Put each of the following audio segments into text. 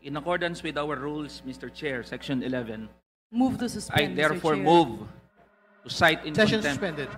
In accordance with our rules, Mr. Chair, Section 11, Move to I suspend, Mr. therefore Chair. move to cite in Session contempt. suspended.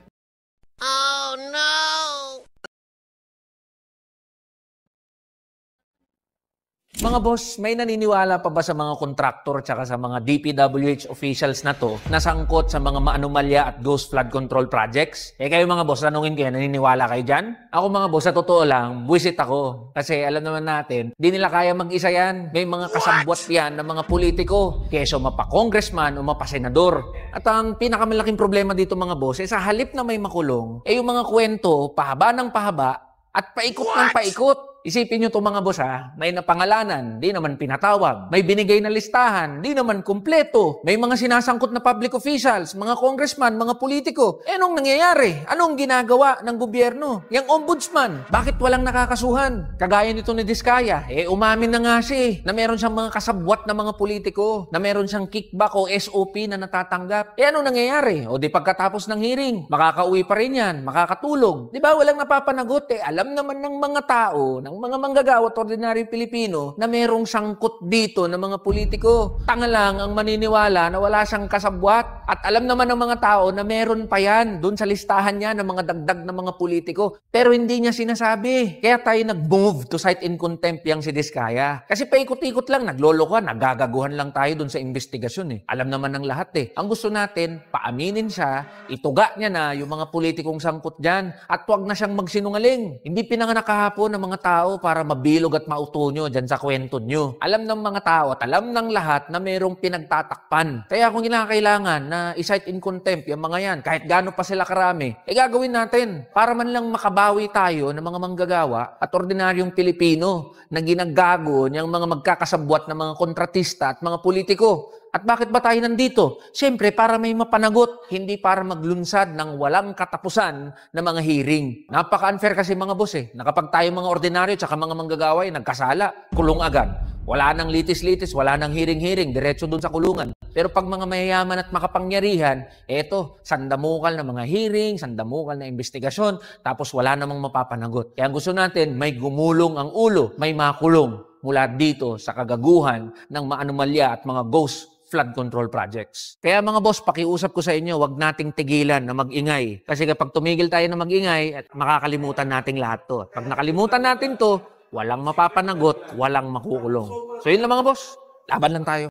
Mga boss, may naniniwala pa ba sa mga kontraktor tsaka sa mga DPWH officials na to na sangkot sa mga maanomalya at ghost flood control projects? Kayo mga boss, tanungin kayo, naniniwala kayo dyan? Ako mga boss, sa totoo lang, buwisit ako. Kasi alam naman natin, di nila kaya mag-isa yan. May mga kasabwat yan ng mga politiko. Keso mapa-congressman o mapa-senador. At ang pinakamalaking problema dito mga boss, sa halip na may makulong, yung mga kwento, pahaba ng pahaba at paikot ng paikot. Isipin nyo itong mga boss may napangalanan, di naman pinatawag. May binigay na listahan, di naman kumpleto. May mga sinasangkot na public officials, mga congressman, mga politiko. Anong nangyayari? Anong ginagawa ng gobyerno? Yang ombudsman, bakit walang nakakasuhan? Kagaya nito ni Diskaya, umamin na nga siya na meron siyang mga kasabwat na mga politiko, na meron siyang kickback o SOP na natatanggap. Anong nangyayari? O di pagkatapos ng hearing, makakauwi pa rin yan, makakatulog. Di ba walang napapanagot? Alam naman ng mga tao, ng mga manggagawa at ordinaryong Pilipino na merong sangkot dito ng mga politiko. Tanga lang ang maniniwala na wala siyang kasabwat. At alam naman ng mga tao na meron pa yan doon sa listahan niya ng mga dagdag na mga politiko. Pero hindi niya sinasabi. Kaya tayo nag-move to cite in contempt yang si Diskaya. Kasi paikot-ikot lang, naglolokohan, nagagaguhan lang tayo doon sa investigasyon. Alam naman ng lahat Ang gusto natin, paaminin siya, ituga niya na yung mga politikong sangkot dyan at huwag na siyang magsinungaling. Hindi pinanganak kahapon ng mga tao para mabilog at mauto nyo dyan sa kwento nyo. Alam ng mga tao at alam ng lahat na mayroong pinagtatakpan. Kaya kung kailangan na i-cite in contempt yung mga yan, kahit gaano pa sila karami, gagawin natin para man lang makabawi tayo ng mga manggagawa at ordinaryong Pilipino na ginagago niyang mga magkakasabwat na mga kontratista at mga politiko. At bakit ba tayo nandito? Siyempre, para may mapanagot, hindi para maglunsad ng walang katapusan na mga hearing. Napaka-unfair kasi mga boss na kapag tayo mga ordinaryo at mga manggagawa nagkasala, kulong agad. Wala nang litis-litis, wala nang hearing-hearing, diretso dun sa kulungan. Pero pag mga mayayaman at makapangyarihan, sandamukal na mga hearing, sandamukal na investigasyon, tapos wala namang mapapanagot. Kaya gusto natin, may gumulong ang ulo, may makulong mula dito sa kagaguhan ng maanomalya at mga ghost flood control projects. Kaya mga boss, pakiusap ko sa inyo, wag nating tigilan na mag-ingay. Kasi kapag tumigil tayo na mag-ingay, at makakalimutan nating lahat to. Pag nakalimutan natin to, walang mapapanagot, walang makukulong. So yun lang mga boss, laban lang tayo.